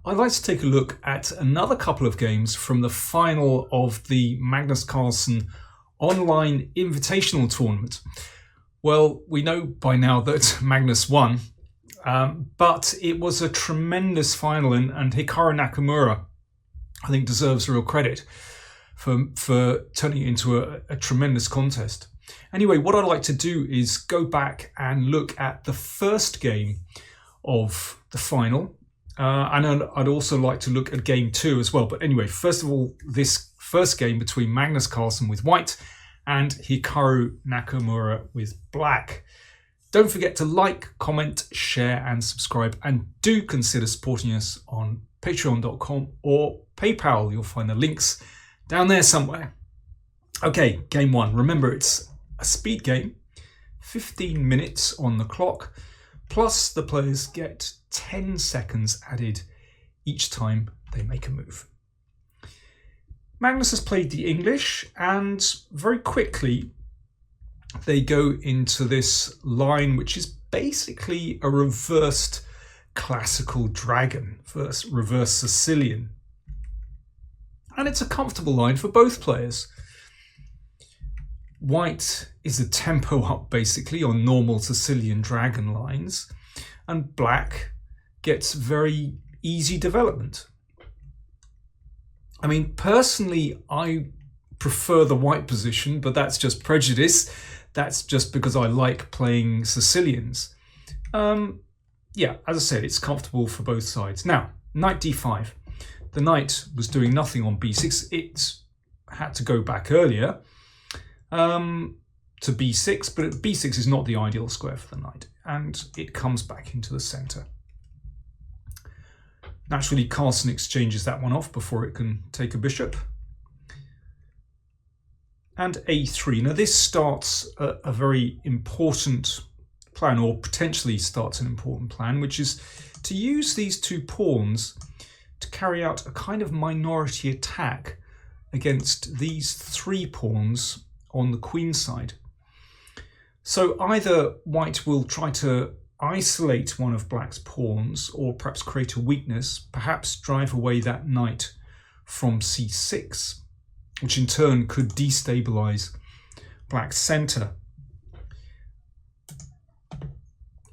I'd like to take a look at another couple of games from the final of the Magnus Carlsen Online Invitational Tournament. Well, we know by now that Magnus won, but it was a tremendous final, and Hikaru Nakamura, I think, deserves real credit for turning it into a tremendous contest. Anyway, what I'd like to do is go back and look at the first game of the final. And I'd also like to look at game 2 as well. But anyway, first of all, this first game between Magnus Carlsen with white and Hikaru Nakamura with black. Don't forget to like, comment, share and subscribe. And do consider supporting us on patreon.com or PayPal. You'll find the links down there somewhere. Okay, game 1. Remember, it's a speed game, 15 minutes on the clock, plus the players get 10 seconds added each time they make a move. Magnus has played the English, and very quickly they go into this line which is basically a reversed classical dragon, reverse Sicilian. And it's a comfortable line for both players. White is a tempo up basically on normal Sicilian dragon lines, and black gets very easy development. I mean, personally, I prefer the white position, but that's just prejudice. That's just because I like playing Sicilians. Yeah, as I said, it's comfortable for both sides. Now, knight d5. The knight was doing nothing on b6. It had to go back earlier to b6, but b6 is not the ideal square for the knight, and it comes back into the center. Naturally, Carlsen exchanges that one off before it can take a bishop. And a3. Now this starts a very important plan, or potentially starts an important plan, which is to use these two pawns to carry out a kind of minority attack against these 3 pawns on the queen side. So either white will try to isolate one of black's pawns, or perhaps create a weakness, perhaps drive away that knight from c6, which in turn could destabilize black's center.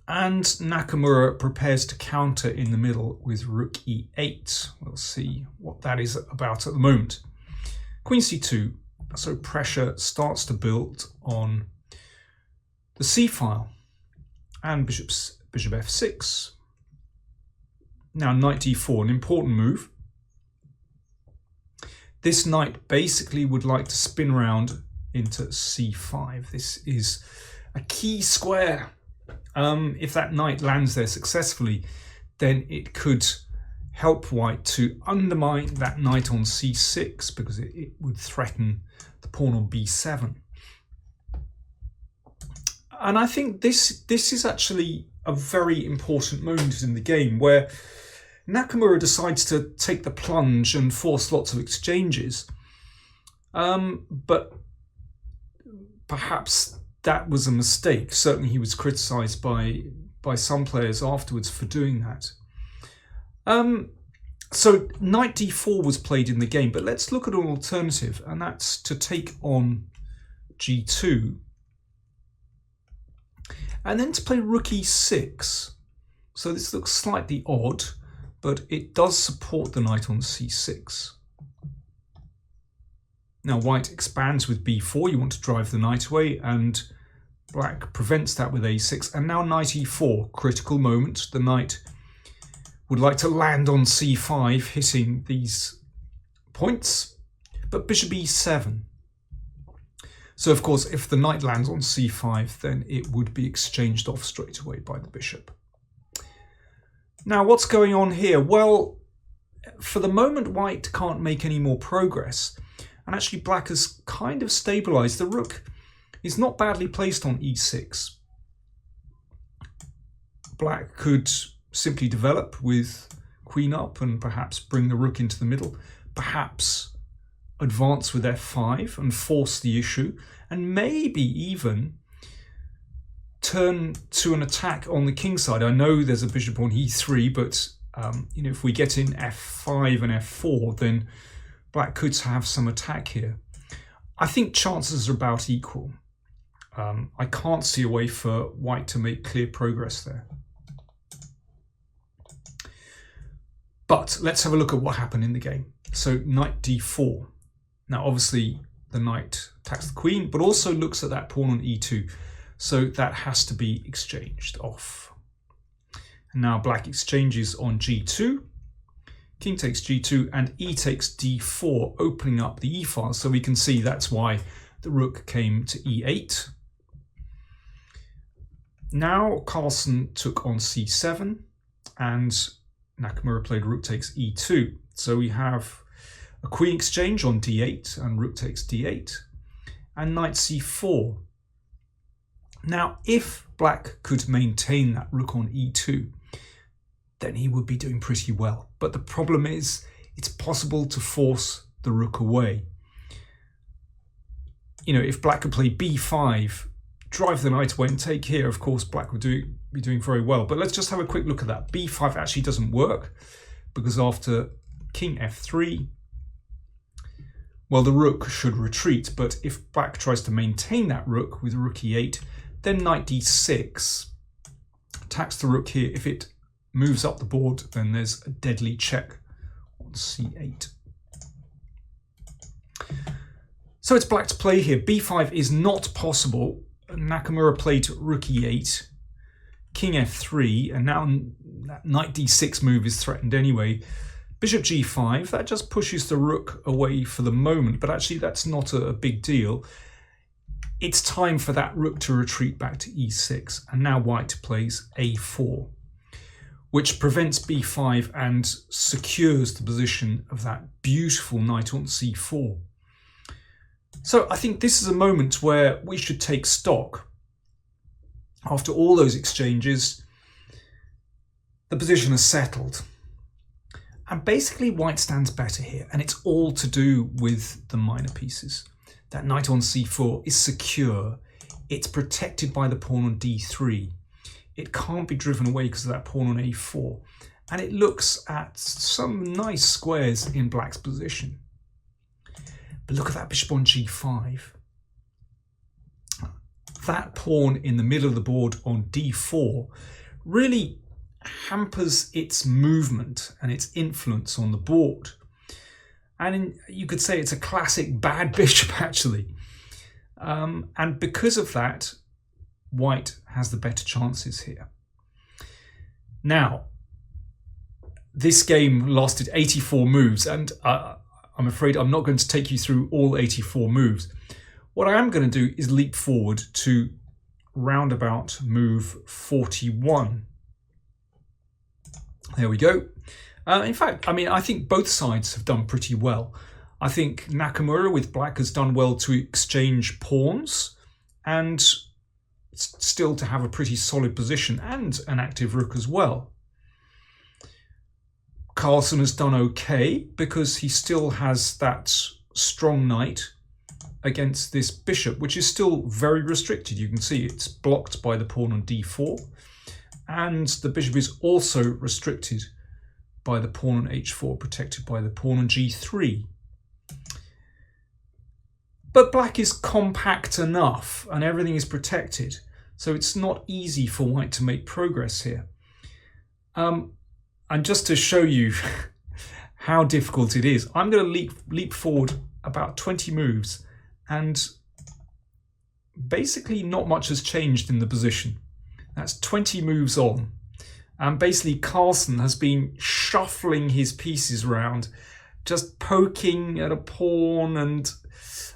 And Nakamura prepares to counter in the middle with rook e8. We'll see what that is about at the moment. Queen c2, so pressure starts to build on the c-file. And bishop f6. Now knight d4, an important move. This knight basically would like to spin round into c5. This is a key square. If that knight lands there successfully, then it could help white to undermine that knight on c6, because it would threaten the pawn on b7. And I think this is actually a very important moment in the game, where Nakamura decides to take the plunge and force lots of exchanges. But perhaps that was a mistake. Certainly he was criticised by some players afterwards for doing that. So knight d4 was played in the game, but let's look at an alternative, and that's to take on g2. And then to play rook e6. So this looks slightly odd, but it does support the knight on c6. Now white expands with b4. You want to drive the knight away, and black prevents that with a6. And now knight e4, critical moment. The knight would like to land on c5, hitting these points, but bishop e7. So of course, if the knight lands on c5, then it would be exchanged off straight away by the bishop. Now what's going on here? Well, for the moment, white can't make any more progress. And actually black has kind of stabilized. The rook is not badly placed on e6. Black could simply develop with queen up and perhaps bring the rook into the middle. Perhaps advance with f5 and force the issue, and maybe even turn to an attack on the king side. I know there's a bishop on e3, but if we get in f5 and f4, then black could have some attack here. I think chances are about equal. I can't see a way for white to make clear progress there. But let's have a look at what happened in the game. So knight d4. Now obviously the knight attacks the queen, but also looks at that pawn on e2. So that has to be exchanged off. And now black exchanges on g2. King takes g2 and e takes d4, opening up the e file. So we can see that's why the rook came to e8. Now Carlsen took on c7 and Nakamura played rook takes e2. So we have a queen exchange on d8 and rook takes d8 and knight c4. Now if black could maintain that rook on e2, then he would be doing pretty well. But the problem is it's possible to force the rook away. If black could play b5, drive the knight away and take here, of course black would be doing very well. But let's just have a quick look at that. b5 actually doesn't work because after king f3, well, the rook should retreat. But if black tries to maintain that rook with rook e8, then knight d6 attacks the rook here. If it moves up the board, then there's a deadly check on c8. So it's black to play here. b5 is not possible. Nakamura played rook e8, king f3, and now that knight d6 move is threatened anyway. Bishop g5, that just pushes the rook away for the moment, but actually that's not a big deal. It's time for that rook to retreat back to e6, and now white plays a4, which prevents b5 and secures the position of that beautiful knight on c4. So I think this is a moment where we should take stock. After all those exchanges, the position is settled. And basically white stands better here, and it's all to do with the minor pieces. That knight on c4 is secure. It's protected by the pawn on d3. It can't be driven away because of that pawn on a4. And it looks at some nice squares in black's position. But look at that bishop on g5. That pawn in the middle of the board on d4 really hampers its movement and its influence on the board. And you could say it's a classic bad bishop, actually. And because of that, white has the better chances here. Now, this game lasted 84 moves, and I'm afraid I'm not going to take you through all 84 moves. What I am going to do is leap forward to roundabout move 41. There we go. In fact, I think both sides have done pretty well. I think Nakamura with black has done well to exchange pawns and still to have a pretty solid position and an active rook as well. Carlsen has done okay because he still has that strong knight against this bishop, which is still very restricted. You can see it's blocked by the pawn on d4, and the bishop is also restricted by the pawn on h4, protected by the pawn on g3. But black is compact enough and everything is protected, so it's not easy for white to make progress here. And just to show you how difficult it is, I'm going to leap forward about 20 moves, and basically not much has changed in the position. That's 20 moves on, and basically Carlsen has been shuffling his pieces around, just poking at a pawn and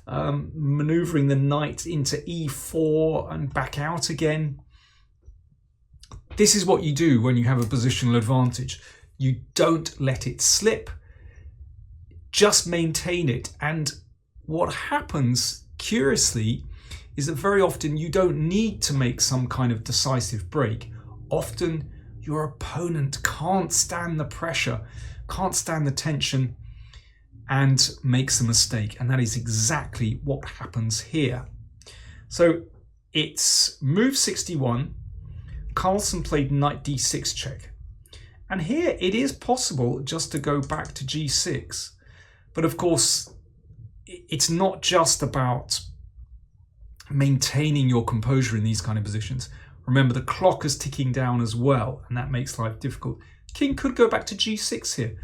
maneuvering the knight into e4 and back out again. This is what you do when you have a positional advantage. You don't let it slip, just maintain it. And what happens, curiously, is that very often you don't need to make some kind of decisive break. Often your opponent can't stand the pressure, can't stand the tension, and makes a mistake. And that is exactly what happens here. So it's move 61. Carlsen played knight d6 check. And here it is possible just to go back to g6. But of course, it's not just about maintaining your composure in these kind of positions. Remember, the clock is ticking down as well, and that makes life difficult. King could go back to g6 here.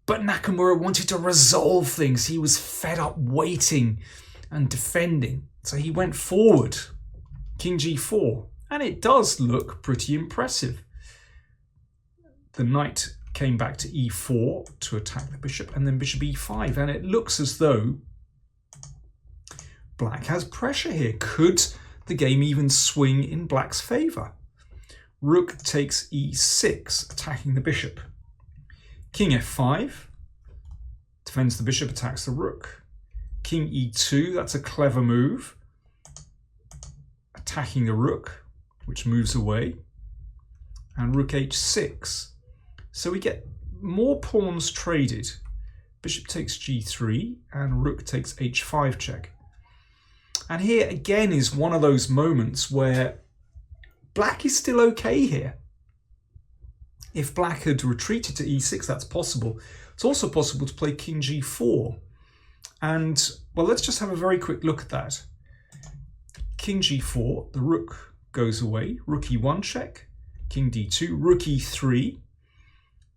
But Nakamura wanted to resolve things. He was fed up waiting and defending. So he went forward, king g4. And it does look pretty impressive. The knight came back to e4 to attack the bishop, and then bishop e5. And it looks as though black has pressure here. Could the game even swing in black's favour? Rook takes e6, attacking the bishop. King f5, defends the bishop, attacks the rook. King e2, that's a clever move. Attacking the rook, which moves away. And rook h6. So we get more pawns traded. Bishop takes g3 and rook takes h5 check. And here again is one of those moments where black is still okay here. If black had retreated to e6, that's possible. It's also possible to play king g4. And, well, let's just have a very quick look at that. King g4, the rook goes away. Rook e1 check. King d2, rook e3.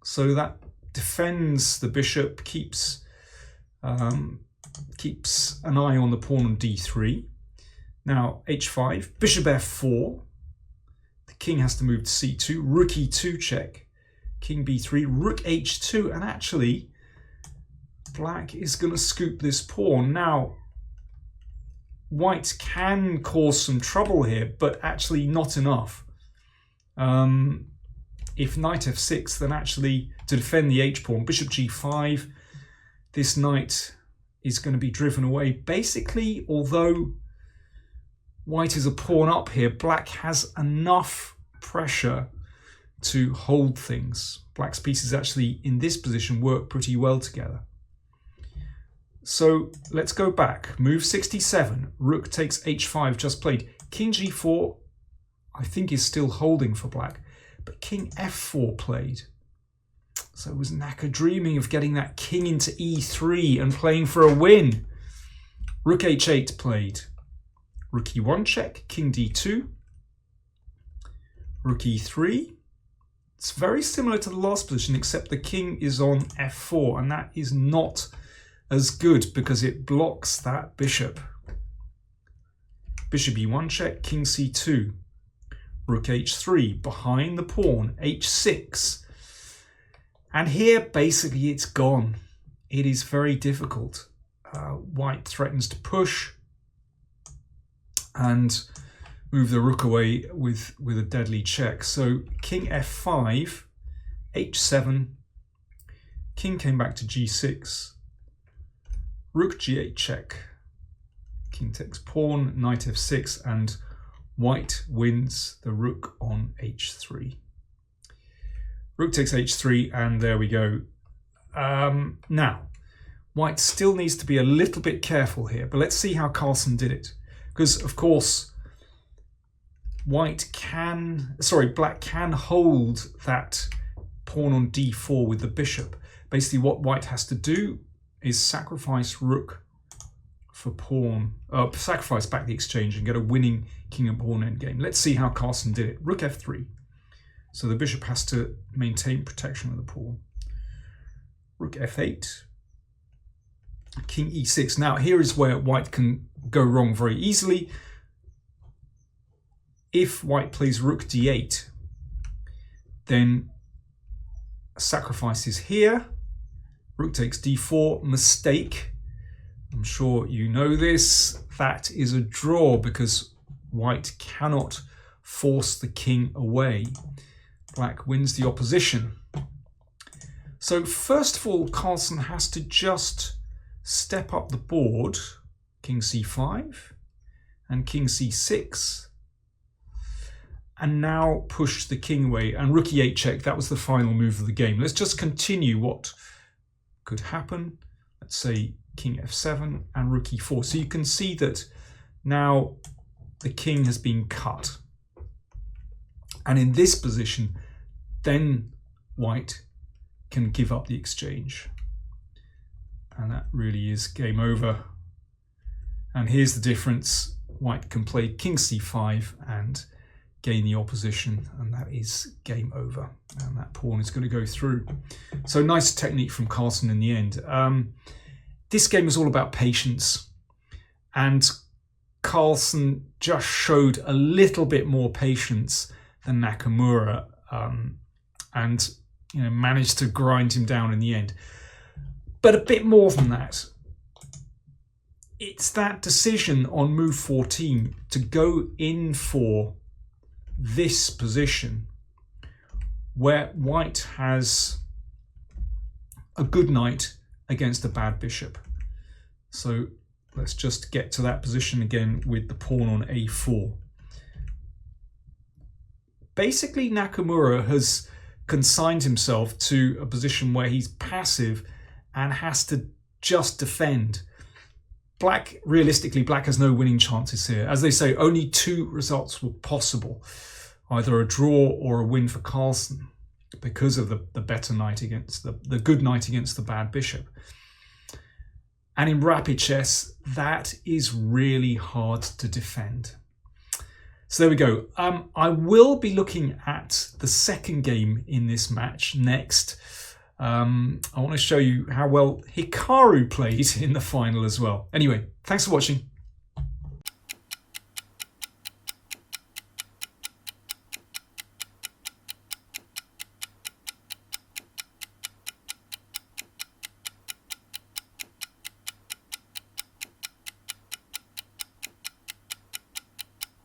So that defends the bishop, keeps an eye on the pawn on d3. Now h5, bishop f4. The king has to move to c2. Rook e2 check. King b3, rook h2, and actually black is going to scoop this pawn. Now white can cause some trouble here, but actually not enough. If knight f6, then actually to defend the h-pawn, bishop g5, this knight is going to be driven away. Basically, although white is a pawn up here, black has enough pressure to hold things. Black's pieces actually in this position work pretty well together. So let's go back. Move 67. Rook takes h5, just played. King g4, I think, is still holding for black. But king f4 played. So was Naka dreaming of getting that king into e3 and playing for a win? Rook h8 played. Rook e1 check, king d2. Rook e3. It's very similar to the last position, except the king is on f4, and that is not as good because it blocks that bishop. Bishop e1 check, king c2. Rook h3, behind the pawn, h6. And here, basically, it's gone. It is very difficult. White threatens to push and move the rook away with a deadly check. So king f5, h7, king came back to g6, rook g8 check, king takes pawn, knight f6, and white wins the rook on h3. Rook takes h3, and there we go. Now, white still needs to be a little bit careful here, but let's see how Carlsen did it. Because, of course, black can hold that pawn on d4 with the bishop. Basically, what white has to do is sacrifice rook for pawn, sacrifice back the exchange and get a winning king and pawn endgame. Let's see how Carlsen did it. Rook f3. So the bishop has to maintain protection of the pawn. Rook f8. King e6. Now here is where white can go wrong very easily. If white plays rook d8, then sacrifice is here. Rook takes d4. Mistake. I'm sure you know this. That is a draw because white cannot force the king away. Black wins the opposition. So first of all, Carlsen has to just step up the board. King c5 and king c6. And now push the king away. And rook e8 check, that was the final move of the game. Let's just continue what could happen. Let's say king f7 and rook e4. So you can see that now the king has been cut. And in this position, then white can give up the exchange. And that really is game over. And here's the difference. White can play king c5 and gain the opposition, and that is game over. And that pawn is going to go through. So nice technique from Carlsen in the end. This game is all about patience, and Carlsen just showed a little bit more patience than Nakamura, and managed to grind him down in the end. But a bit more than that. It's that decision on move 14 to go in for this position where white has a good knight against a bad bishop. So let's just get to that position again with the pawn on a4. Basically, Nakamura has consigned himself to a position where he's passive and has to just defend. Realistically, black has no winning chances here. As they say, only two results were possible, either a draw or a win for Carlsen, because of the better knight against the good knight against the bad bishop. And in rapid chess, that is really hard to defend. So there we go. I will be looking at the second game in this match next. I want to show you how well Hikaru played in the final as well. Anyway, thanks for watching.